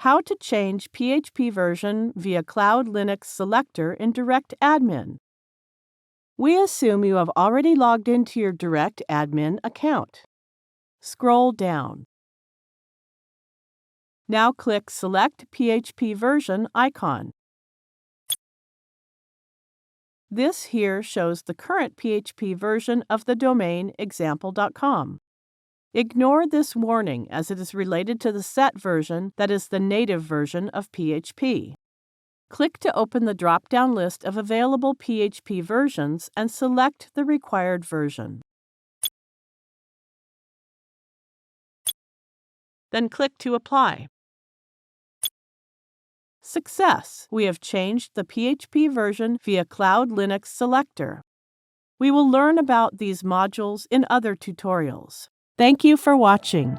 how to change PHP version via CloudLinux Selector in DirectAdmin. We assume you have already logged into your DirectAdmin account. Scroll down. Now click Select PHP Version icon. This here shows the current PHP version of the domain example.com. Ignore this warning as it is related to the set version that is the native version of PHP. Click to open the drop-down list of available PHP versions and select the required version. Then click to apply. Success! We have changed the PHP version via CloudLinux Selector. We will learn about these modules in other tutorials. Thank you for watching.